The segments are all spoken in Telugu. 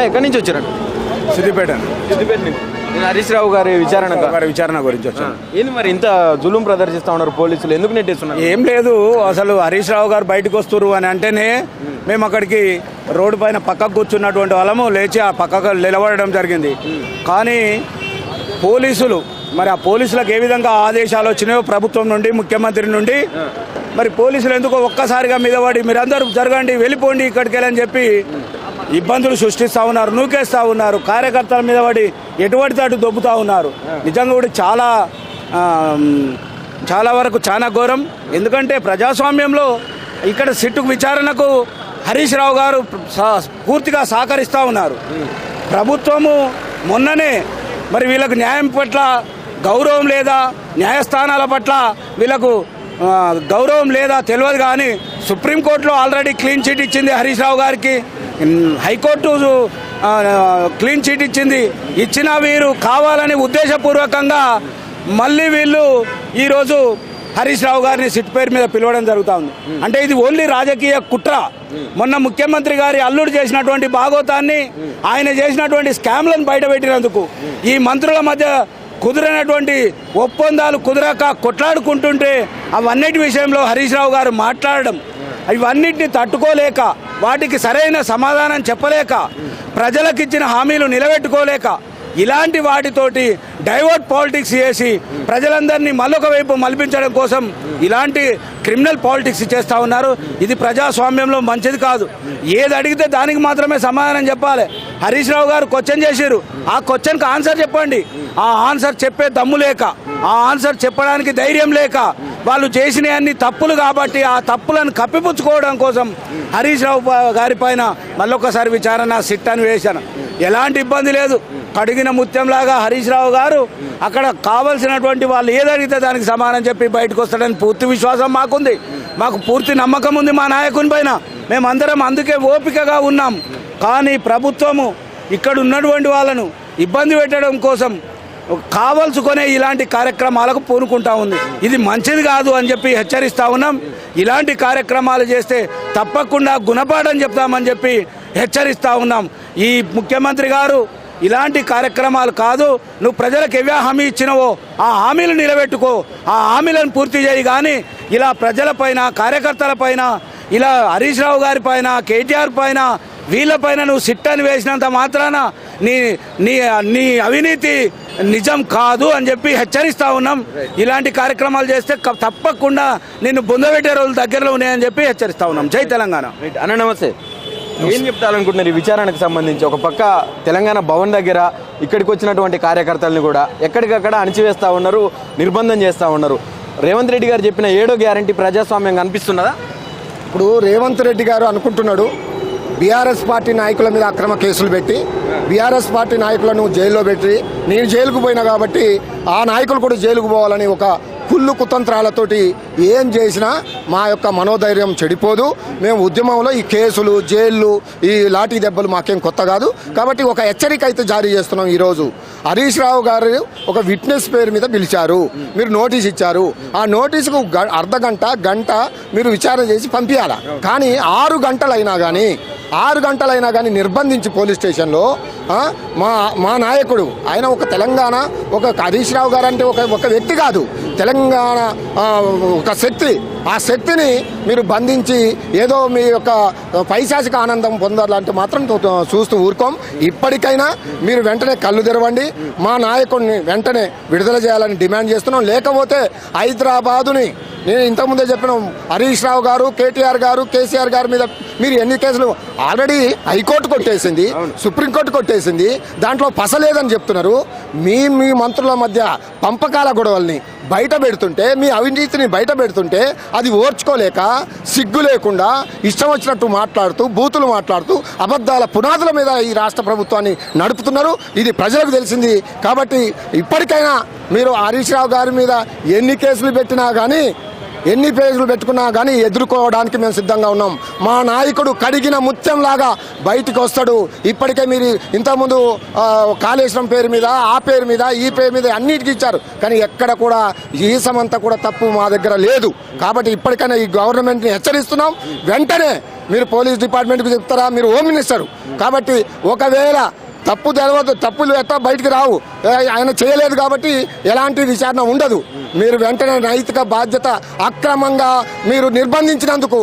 ఎక్కడి నుంచి వచ్చారండి? సిద్దిపేట నుంచి. నేను హరీష్ రావు గారి విచారణ గురించి వచ్చాను. ఏంది మరి ఇంత జులుం ప్రదర్శిస్తా ఉన్నారు పోలీసులు, ఎందుకు నెట్టేస్తున్నారు? ఏం లేదు, అసలు హరీష్ రావు గారు బయటకు వస్తున్నారు అని అంటేనే మేము అక్కడికి రోడ్డు పైన పక్కకు కూర్చున్నటువంటి వాళ్ళము లేచి ఆ పక్కకు నిలబడడం జరిగింది. కానీ పోలీసులు మరి ఆ పోలీసులకు ఏ విధంగా ఆదేశాలు వచ్చినాయో ప్రభుత్వం నుండి, ముఖ్యమంత్రి నుండి, మరి పోలీసులు ఎందుకో ఒక్కసారిగా మీద పడి మీరందరూ జరగండి, వెళ్ళిపోండి ఇక్కడికి వెళ్ళని చెప్పి ఇబ్బందులు సృష్టిస్తూ ఉన్నారు, నూకేస్తూ ఉన్నారు. కార్యకర్తల మీద పడి ఎటువంటి అటు దొబ్బుతూ ఉన్నారు. నిజంగా కూడా చాలా వరకు చాలా ఘోరం. ఎందుకంటే ప్రజాస్వామ్యంలో ఇక్కడ సిట్టుకు విచారణకు హరీష్ రావు గారు పూర్తిగా సహకరిస్తూ ఉన్నారు. ప్రభుత్వము మొన్ననే మరి వీళ్ళకు న్యాయం పట్ల గౌరవం లేదా, న్యాయస్థానాల పట్ల వీళ్ళకు గౌరవం లేదా తెలియదు, కానీ సుప్రీంకోర్టులో ఆల్రెడీ క్లీన్ చిట్ ఇచ్చింది హరీష్ రావు గారికి, హైకోర్టు క్లీన్ చిట్ ఇచ్చిన వీరు కావాలని ఉద్దేశపూర్వకంగా మళ్ళీ వీళ్ళు ఈరోజు హరీష్ రావు గారిని సిట్ పేరు మీద పిలవడం జరుగుతూ ఉంది. అంటే ఇది ఓన్లీ రాజకీయ కుట్ర. మొన్న ముఖ్యమంత్రి గారి అల్లుడు చేసినటువంటి భాగోతాన్ని, ఆయన చేసినటువంటి స్కామ్లను బయటపెట్టినందుకు ఈ మంత్రుల మధ్య కుదిరినటువంటి ఒప్పందాలు కుదరక కొట్లాడుకుంటుంటే అవన్నిటి విషయంలో హరీష్ రావు గారు మాట్లాడడం, ఇవన్నిటిని తట్టుకోలేక, వాటికి సరైన సమాధానం చెప్పలేక, ప్రజలకిచ్చిన హామీలు నిలబెట్టుకోలేక, ఇలాంటి వాటితోటి డైవర్ట్ పాలిటిక్స్ చేసి ప్రజలందరినీ మళ్ళొక వైపు మలిపించడం కోసం ఇలాంటి క్రిమినల్ పాలిటిక్స్ చేస్తూ ఉన్నారు. ఇది ప్రజాస్వామ్యంలో మంచిది కాదు. ఏది అడిగితే దానికి మాత్రమే సమాధానం చెప్పాలి. హరీష్ రావు గారు క్వశ్చన్ చేశారు, ఆ క్వశ్చన్కి ఆన్సర్ చెప్పండి. ఆ ఆన్సర్ చెప్పే దమ్ము లేక, ఆ ఆన్సర్ చెప్పడానికి ధైర్యం లేక, వాళ్ళు చేసిన అన్ని తప్పులు కాబట్టి ఆ తప్పులను కప్పిపుచ్చుకోవడం కోసం హరీష్ రావు గారి పైన మళ్ళొకసారి విచారణ సిట్ అని వేశాను. ఎలాంటి ఇబ్బంది లేదు. కడిగిన ముత్యంలాగా హరీష్ రావు గారు అక్కడ కావాల్సినటువంటి వాళ్ళు ఏదడిగితే దానికి సమాధానం చెప్పి బయటకు వస్తాడని పూర్తి విశ్వాసం మాకుంది. మాకు పూర్తి నమ్మకం ఉంది మా నాయకుని పైన. మేమందరం అందుకే ఓపికగా ఉన్నాం. కానీ ప్రభుత్వము ఇక్కడ ఉన్నటువంటి వాళ్ళను ఇబ్బంది పెట్టడం కోసం కావాల్సుకునే ఇలాంటి కార్యక్రమాలకు పూనుకుంటా ఉంది. ఇది మంచిది కాదు అని చెప్పి హెచ్చరిస్తూ ఉన్నాం. ఇలాంటి కార్యక్రమాలు చేస్తే తప్పకుండా గుణపాఠం చెప్తామని చెప్పి హెచ్చరిస్తూ ఉన్నాం. ఈ ముఖ్యమంత్రి గారు ఇలాంటి కార్యక్రమాలు కాదు, నువ్వు ప్రజలకు ఎవే హామీ ఇచ్చినవో ఆ హామీలు నిలబెట్టుకో, ఆ హామీలను పూర్తి చేయి. కానీ ఇలా ప్రజలపైన, కార్యకర్తలపైన, ఇలా హరీష్ రావు గారి పైన, కేటీఆర్ పైన, వీళ్ళపైన నువ్వు సిట్టని వేసినంత మాత్రాన నీ నీ నీ అవినీతి నిజం కాదు అని చెప్పి హెచ్చరిస్తూ ఉన్నాం. ఇలాంటి కార్యక్రమాలు చేస్తే తప్పకుండా నిన్ను బొందబెట్టే రోజులు దగ్గరలో ఉన్నాయని చెప్పి హెచ్చరిస్తూ ఉన్నాం. జై తెలంగాణ. అన్న నమస్తే. ఏం చెప్తారనుకుంటున్నారు ఈ విచారణకు సంబంధించి? ఒక పక్క తెలంగాణ భవన్ దగ్గర ఇక్కడికి వచ్చినటువంటి కార్యకర్తలను కూడా ఎక్కడికక్కడ అణిచివేస్తూ ఉన్నారు, నిర్బంధం చేస్తూ ఉన్నారు. రేవంత్ రెడ్డి గారు చెప్పిన 7వ గ్యారంటీ ప్రజాస్వామ్యం కనిపిస్తున్నదా? ఇప్పుడు రేవంత్ రెడ్డి గారు అనుకుంటున్నాడు బీఆర్ఎస్ పార్టీ నాయకుల మీద అక్రమ కేసులు పెట్టి, బీఆర్ఎస్ పార్టీ నాయకులను జైల్లో పెట్టి, నేను జైలుకు పోయినా కాబట్టి ఆ నాయకులు కూడా జైలుకు పోవాలని ఒక కుళ్ళు కుతంత్రాలతోటి ఏం చేసినా మా యొక్క మనోధైర్యం చెడిపోదు. మేము ఉద్యమంలో ఈ కేసులు, జైళ్ళు, ఈ లాఠీ దెబ్బలు మాకేం కొత్త కాదు. కాబట్టి ఒక హెచ్చరిక అయితే జారీ చేస్తున్నాం. ఈరోజు హరీష్ రావు గారు ఒక విట్నెస్ పేరు మీద పిలిచారు, మీరు నోటీస్ ఇచ్చారు. ఆ నోటీసుకు గంట మీరు విచారణ చేసి పంపించాలా. కానీ 6 గంటలైనా కానీ నిర్బంధించి పోలీస్ స్టేషన్లో మా నాయకుడు, ఆయన ఒక తెలంగాణ, ఒక హరీష్ రావు గారు అంటే ఒక వ్యక్తి కాదు, తెలంగాణ ఒక శక్తి. ఆ శక్తిని మీరు బంధించి ఏదో మీ యొక్క పైశాచిక ఆనందం పొందాలంటే మాత్రం చూస్తూ ఊరుకోం. ఇప్పటికైనా మీరు వెంటనే కళ్ళు తెరవండి, మా నాయకుడిని వెంటనే విడుదల చేయాలని డిమాండ్ చేస్తున్నాం. లేకపోతే హైదరాబాదుని, నేను ఇంతకుముందే చెప్పిన హరీష్ రావు గారు, కేటీఆర్ గారు, కేసీఆర్ గారి మీద మీరు ఎన్ని కేసులు ఆల్రెడీ హైకోర్టు కొట్టేసింది, సుప్రీంకోర్టు కొట్టేసింది, దాంట్లో పసలేదని చెప్తున్నారు. మీ మంత్రుల మధ్య పంపకాల గొడవల్ని బయట పెడుతుంటే, మీ అవినీతిని బయట పెడుతుంటే అది ఓర్చుకోలేక సిగ్గు లేకుండా ఇష్టం వచ్చినట్టు మాట్లాడుతూ, బూతులు మాట్లాడుతూ, అబద్ధాల పునాదుల మీద ఈ రాష్ట్ర ప్రభుత్వాన్ని నడుపుతున్నారు. ఇది ప్రజలకు తెలిసింది. కాబట్టి ఇప్పటికైనా మీరు హరీష్ రావు గారి మీద ఎన్ని కేసులు పెట్టినా కానీ ఎన్ని పేజీలు పెట్టుకున్నా కానీ ఎదుర్కోవడానికి మేము సిద్ధంగా ఉన్నాం. మా నాయకుడు కడిగిన ముత్యంలాగా బయటికి వస్తాడు. ఇప్పటికే మీరు ఇంతకుముందు కాళేశ్వరం పేరు మీద, ఆ పేరు మీద, ఈ పేరు మీద అన్నిటికీ ఇచ్చారు, కానీ ఎక్కడ కూడా ఈ సమంతా కూడా తప్పు మా దగ్గర లేదు. కాబట్టి ఇప్పటికైనా ఈ గవర్నమెంట్ని హెచ్చరిస్తున్నాం. వెంటనే మీరు పోలీస్ డిపార్ట్మెంట్కి చెప్తారా, మీరు హోమ్ మినిస్టర్. కాబట్టి ఒకవేళ తప్పు తెలవదు, తప్పులు ఎట్లా బయటికి రావు, ఆయన చేయలేదు కాబట్టి ఎలాంటి విచారణ ఉండదు. మీరు వెంటనే నైతిక బాధ్యత, అక్రమంగా మీరు నిర్బంధించినందుకు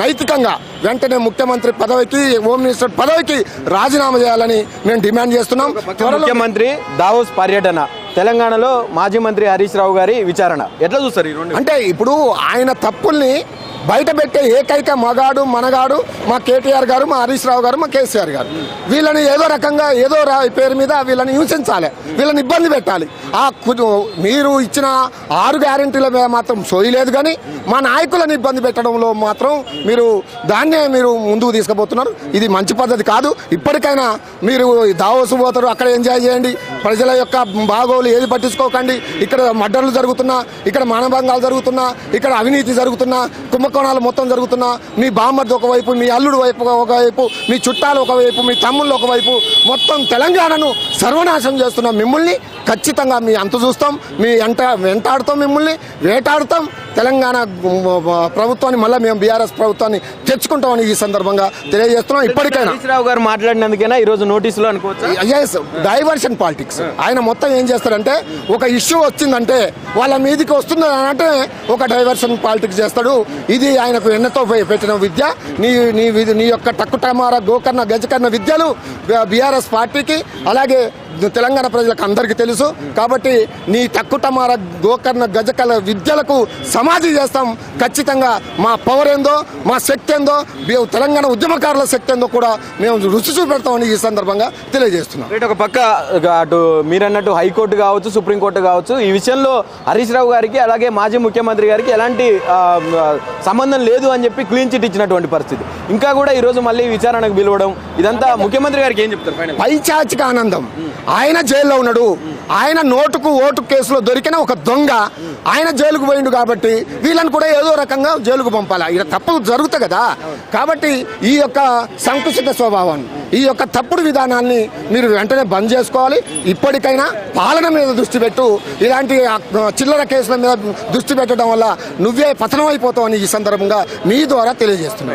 నైతికంగా వెంటనే ముఖ్యమంత్రి పదవికి, హోమ్ మినిస్టర్ పదవికి రాజీనామా చేయాలని మేము డిమాండ్ చేస్తున్నాం. ముఖ్యమంత్రి దావోస్ పర్యటన, తెలంగాణలో మాజీ మంత్రి హరీష్ రావు గారి విచారణ ఎట్లా చూస్తారు ఈ రెండు? అంటే ఇప్పుడు ఆయన తప్పుల్ని బయట పెట్టే ఏకైక మగాడు మనగాడు మా కేటీఆర్ గారు, మా హరీష్ రావు గారు, మా కేసీఆర్ గారు. వీళ్ళని ఏదో రకంగా ఏదో పేరు మీద వీళ్ళని హింసించాలి, వీళ్ళని ఇబ్బంది పెట్టాలి. మీరు ఇచ్చిన 6 గ్యారెంటీల మీద మాత్రం సోయలేదు, కానీ మా నాయకులను ఇబ్బంది పెట్టడంలో మాత్రం దాన్నే మీరు ముందుకు తీసుకుపోతున్నారు. ఇది మంచి పద్ధతి కాదు. ఇప్పటికైనా మీరు దావోసు పోతారు, అక్కడ ఎంజాయ్ చేయండి, ప్రజల యొక్క బాగోలు ఏది పట్టించుకోకండి. ఇక్కడ మర్డర్లు జరుగుతున్నా, ఇక్కడ మానభంగాలు జరుగుతున్నా, ఇక్కడ అవినీతి జరుగుతున్నా, కుంభకోణాలు మొత్తం జరుగుతున్నా, మీ బామ్మర్ది ఒకవైపు, మీ అల్లుడు ఒకవైపు, మీ చుట్టాలు ఒకవైపు, మీ తమ్ముళ్ళు ఒకవైపు, మొత్తం తెలంగాణను సర్వనాశనం చేస్తున్న మిమ్మల్ని ఖచ్చితంగా మీ అంత చూస్తాం. మీ వెంటాడుతాం, మిమ్మల్ని వేటాడుతాం. తెలంగాణ ప్రభుత్వాన్ని మళ్ళీ మేము బీఆర్ఎస్ ప్రభుత్వాన్ని తెచ్చుకుంటామని ఈ సందర్భంగా తెలియజేస్తున్నాం. ఇప్పటికైనా హరీష్ రావు గారు మాట్లాడినందుకైనా ఈ రోజు నోటీసులో అనుకోవచ్చు డైవర్షన్ పాలిటిక్స్. ఆయన మొత్తం ఏం చేస్తాడంటే, ఒక ఇష్యూ వచ్చిందంటే వాళ్ళ మీదకి వస్తుంది అంటే ఒక డైవర్షన్ పాలిటిక్స్ చేస్తాడు. ఇది ఆయనకు ఎన్నతో పెట్టిన విద్య. నీ యొక్క టక్కుటమార గోకర్ణ గజకర్ణ విద్యలు బీఆర్ఎస్ పార్టీకి, అలాగే తెలంగాణ ప్రజలకు అందరికీ తెలుసు. కాబట్టి నీ తక్కుటమార గోకర్ణ గజకల విద్యలకు సమాధి చేస్తాం. ఖచ్చితంగా మా పవర్ ఏందో, మా శక్తి ఏందో, తెలంగాణ ఉద్యమకారుల శక్తి ఏందో కూడా మేము రుచి చూపెడతామని ఈ సందర్భంగా తెలియజేస్తున్నాం. ఒక పక్క అటు మీరన్నట్టు హైకోర్టు కావచ్చు, సుప్రీంకోర్టు కావచ్చు, ఈ విషయంలో హరీష్ రావు గారికి అలాగే మాజీ ముఖ్యమంత్రి గారికి ఎలాంటి సంబంధం లేదు అని చెప్పి క్లీన్ చిట్ ఇచ్చినటువంటి పరిస్థితి. ఇంకా కూడా ఈరోజు మళ్ళీ విచారణకు పిలవడం, ఇదంతా ముఖ్యమంత్రి గారికి ఏం చెప్తారు? పైచాచిక ఆనందం. ఆయన జైల్లో ఉన్నాడు, ఆయన నోటుకు ఓటు కేసులో దొరికిన ఒక దొంగ, ఆయన జైలుకు పోయిండు. కాబట్టి వీళ్ళని కూడా ఏదో రకంగా జైలుకు పంపాలి. ఇలా తప్పు జరుగుతాయి కదా. కాబట్టి ఈ యొక్క సంకుచిత స్వభావాన్ని, ఈ యొక్క తప్పుడు విధానాన్ని మీరు వెంటనే బంద్ చేసుకోవాలి. ఇప్పటికైనా పాలన మీద దృష్టి పెట్టు. ఇలాంటి చిల్లర కేసుల మీద దృష్టి పెట్టడం వల్ల నువ్వే పతనం అయిపోతావని ఈ సందర్భంగా మీ ద్వారా తెలియజేస్తున్నాను.